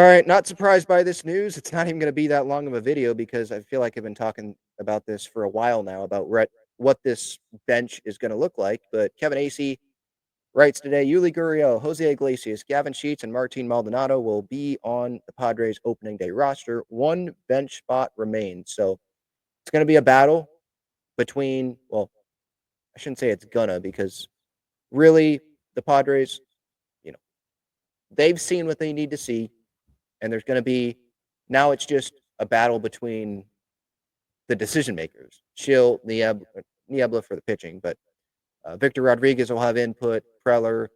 All right, not surprised by this news. It's not even going to be that long of a video because I feel like I've been talking about this for a while now about what this bench is going to look like. But Kevin Acee writes today, Yuli Gurriel, Jose Iglesias, Gavin Sheets, and Martin Maldonado will be on the Padres opening day roster. One bench spot remains. So it's going to be a battle between, well, I shouldn't say it's gonna because really the Padres, you know, they've seen what they need to see. And there's going to be, now it's just a battle between the decision makers. Schill, Niebla for the pitching, but Victor Rodriguez will have input, Preller,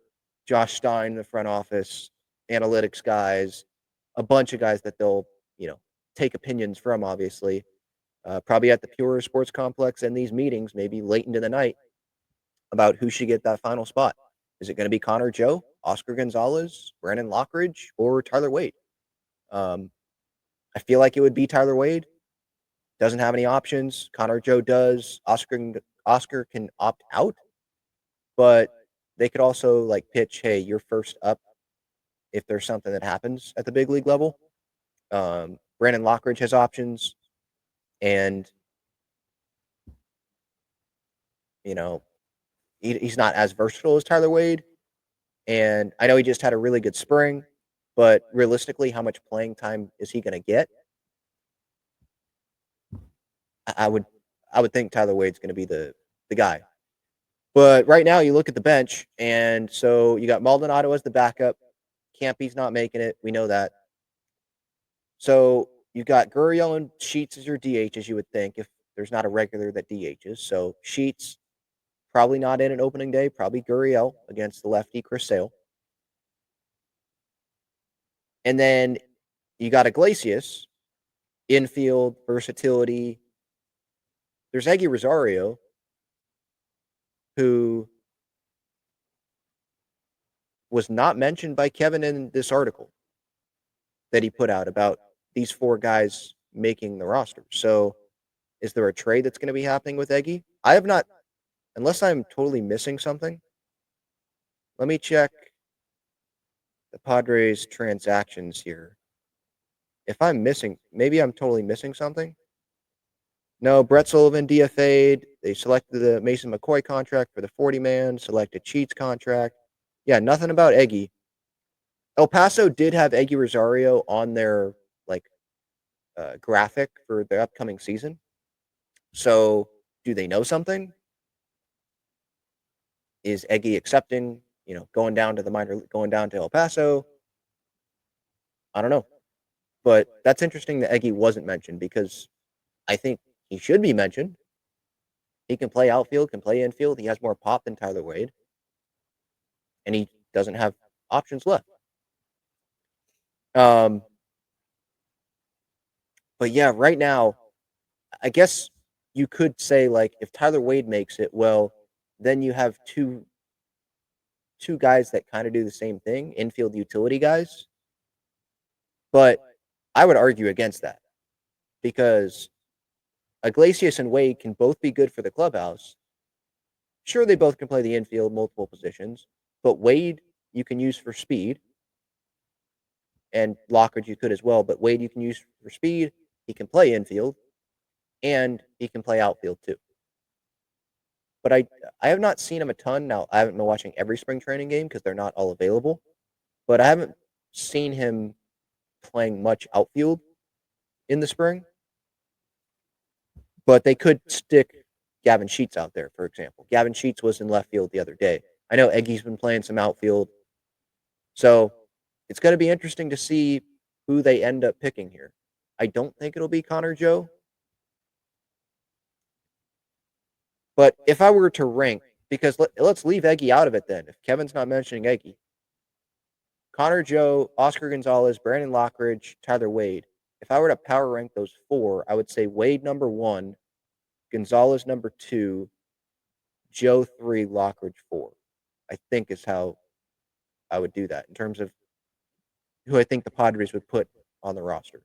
Josh Stein in the front office, analytics guys, a bunch of guys that they'll, take opinions from, obviously. Probably at the Pure Sports Complex and these meetings, maybe late into the night, about who should get that final spot. Is it going to be Connor Joe, Oscar Gonzalez, Brandon Lockridge, or Tyler Wade? I feel like it would be Tyler Wade. Doesn't have any options. Connor Joe does. Oscar can opt out, but they could also pitch, hey, you're first up if there's something that happens at the big league level. Brandon Lockridge has options, and he's not as versatile as Tyler Wade. And I know he just had a really good spring, but realistically, how much playing time is he going to get? I would think Tyler Wade's going to be the guy. But right now, you look at the bench, and so you got Maldonado as the backup. Campy's not making it. We know that. So you got Gurriel and Sheets as your DH, as you would think, if there's not a regular that DHs. So Sheets probably not in an opening day. Probably Gurriel against the lefty Chris Sale. And then you got Iglesias, infield, versatility. There's Eggy Rosario, who was not mentioned by Kevin in this article that he put out about these four guys making the roster. So is there a trade that's going to be happening with Eggy? I have not, unless I'm totally missing something. Let me check the Padres transactions here. If I'm missing, maybe I'm totally missing something. No, Brett Sullivan DFA'd. They selected the Mason McCoy contract for the 40-man, selected Cheats contract. Yeah, nothing about Eggy. El Paso did have Eggy Rosario on their graphic for the upcoming season. So, do they know something? Is Eggy accepting, going down to the minor, going down to El Paso? I don't know. But that's interesting that Eggy wasn't mentioned because I think he should be mentioned. He can play outfield, can play infield. He has more pop than Tyler Wade. And he doesn't have options left. But yeah, right now, I guess you could say if Tyler Wade makes it, well, then you have two guys that kind of do the same thing, infield utility guys. But I would argue against that because Iglesias and Wade can both be good for the clubhouse. Sure, they both can play the infield, multiple positions, but Wade you can use for speed, and Lockridge you could as well, but Wade you can use for speed. He can play infield, and he can play outfield too. But I have not seen him a ton. Now, I haven't been watching every spring training game because they're not all available, but I haven't seen him playing much outfield in the spring. But they could stick Gavin Sheets out there, for example. Gavin Sheets was in left field the other day. I know Eggy's been playing some outfield. So it's going to be interesting to see who they end up picking here. I don't think it'll be Connor Joe. But if I were to rank, because let's leave Eggy out of it then, if Kevin's not mentioning Eggy. Connor Joe, Oscar Gonzalez, Brandon Lockridge, Tyler Wade. If I were to power rank those four, I would say Wade number 1, Gonzalez number 2, Joe 3, Lockridge 4. I think is how I would do that in terms of who I think the Padres would put on the roster.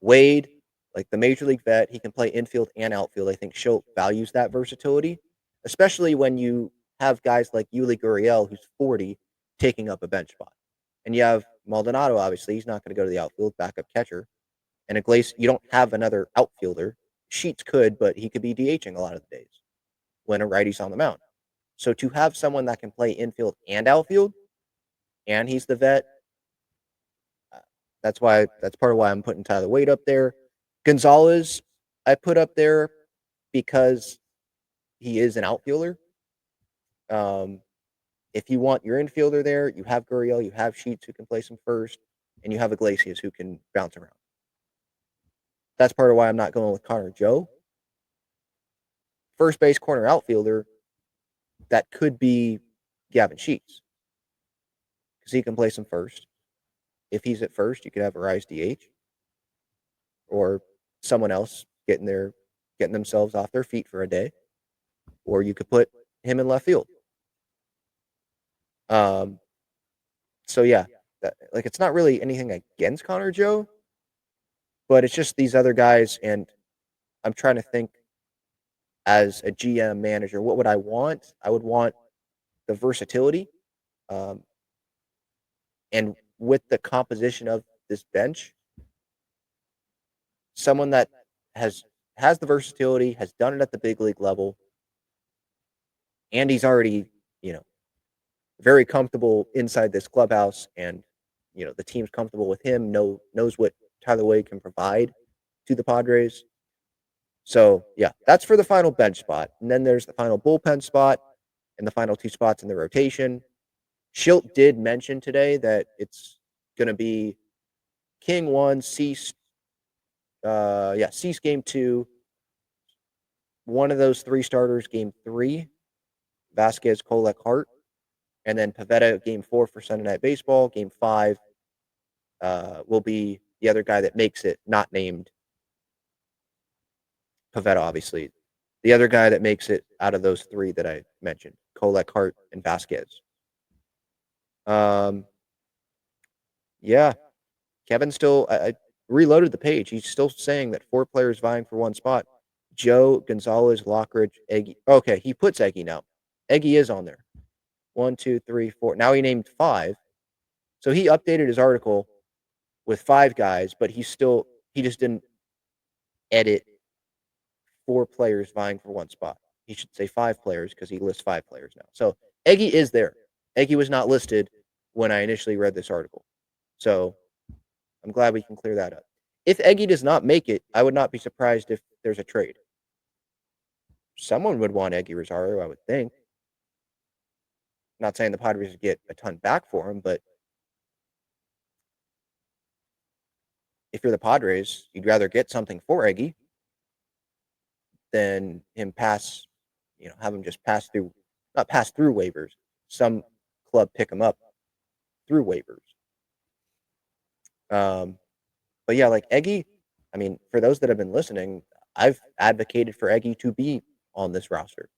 Wade, like the major league vet, he can play infield and outfield. I think Schultz values that versatility, especially when you have guys like Yuli Gurriel, who's 40, taking up a bench spot. And you have Maldonado, obviously, he's not going to go to the outfield, backup catcher. And Iglesias, you don't have another outfielder. Sheets could, but he could be DHing a lot of the days when a righty's on the mound. So to have someone that can play infield and outfield, and he's the vet, uh, that's part of why I'm putting Tyler Wade up there. Gonzalez, I put up there because he is an outfielder. Um, if you want your infielder there, you have Gurriel, you have Sheets who can play some first, and you have Iglesias who can bounce around. That's part of why I'm not going with Connor Joe. First base corner outfielder, that could be Gavin Sheets because he can play some first. If he's at first, you could have a Rise DH or someone else getting themselves off their feet for a day, or you could put him in left field. So yeah, like it's not really anything against Connor Joe, but it's just these other guys, and I'm trying to think as a GM manager, what would I want? I would want the versatility, um, and with the composition of this bench, someone that has the versatility, has done it at the big league level, and he's already, you know, very comfortable inside this clubhouse, and the team's comfortable with him, knows what Tyler Wade can provide to the Padres. So yeah, that's for the final bench spot. And then there's the final bullpen spot and the final two spots in the rotation. Schilt did mention today that it's gonna be King 1, Cease Cease game 2, one of those three starters game 3, Vasquez, Kolek, Hart, and then Pivetta game 4 for Sunday Night Baseball. Game 5 will be the other guy that makes it, not named Pivetta, obviously. The other guy that makes it out of those three that I mentioned, Kolek, Hart, and Vasquez. Yeah, Kevin still, I reloaded the page. He's still saying that 4 players vying for one spot. Joe, Gonzalez, Lockridge, Eggy. Okay, he puts Eggy now. Eggy is on there. 1, 2, 3, 4. Now he named 5. So he updated his article with 5 guys, but he just didn't edit 4 players vying for one spot. He should say 5 players because he lists 5 players now. So Eggy is there. Eggy was not listed when I initially read this article. So I'm glad we can clear that up. If Eggy does not make it, I would not be surprised if there's a trade. Someone would want Eggy Rosario, I would think. Not saying the Padres would get a ton back for him, but if you're the Padres, you'd rather get something for Eggy than him have him just not pass through waivers. Some club pick him up through waivers. But yeah, like Eggy, I mean, for those that have been listening, I've advocated for Eggy to be on this roster.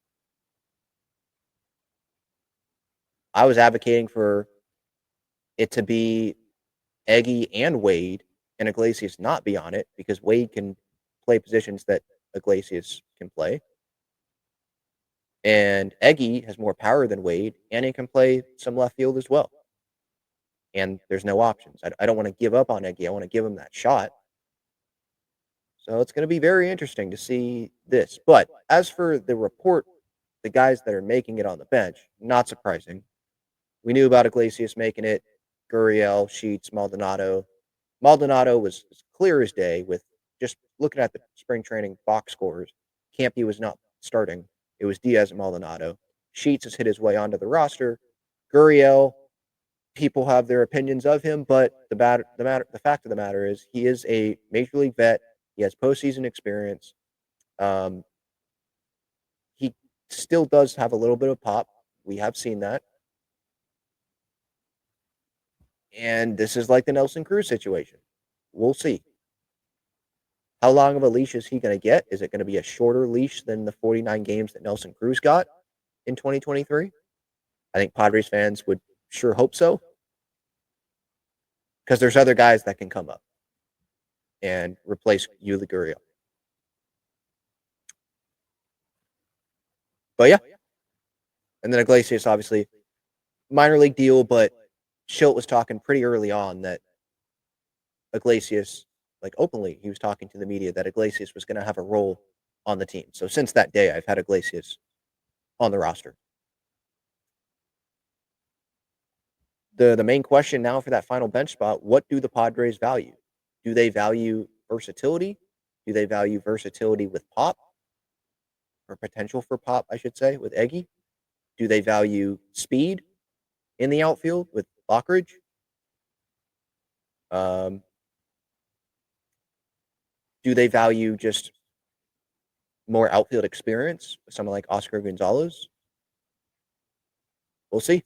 I was advocating for it to be Eggy and Wade, and Iglesias not be on it because Wade can play positions that Iglesias can play. And Eggy has more power than Wade, and he can play some left field as well. And there's no options. I don't want to give up on Eggy. I want to give him that shot. So it's going to be very interesting to see this. But as for the report, the guys that are making it on the bench, not surprising. We knew about Iglesias making it, Gurriel, Sheets, Maldonado. Maldonado was clear as day with just looking at the spring training box scores. Campy was not starting. It was Diaz and Maldonado. Sheets has hit his way onto the roster. Gurriel, people have their opinions of him, but the fact of the matter is he is a major league vet. He has postseason experience. He still does have a little bit of pop. We have seen that. And this is like the Nelson Cruz situation. We'll see. How long of a leash is he going to get? Is it going to be a shorter leash than the 49 games that Nelson Cruz got in 2023? I think Padres fans would sure hope so. Because there's other guys that can come up and replace Yuli Gurriel. But yeah. And then Iglesias, obviously, minor league deal, but Schilt was talking pretty early on that Iglesias, like openly, he was talking to the media that Iglesias was going to have a role on the team. So since that day, I've had Iglesias on the roster. The main question now for that final bench spot, what do the Padres value? Do they value versatility? Do they value versatility with pop or potential for pop, I should say, with Eggy? Do they value speed in the outfield with Lockridge? Um, do they value just more outfield experience with someone like Oscar Gonzalez? We'll see.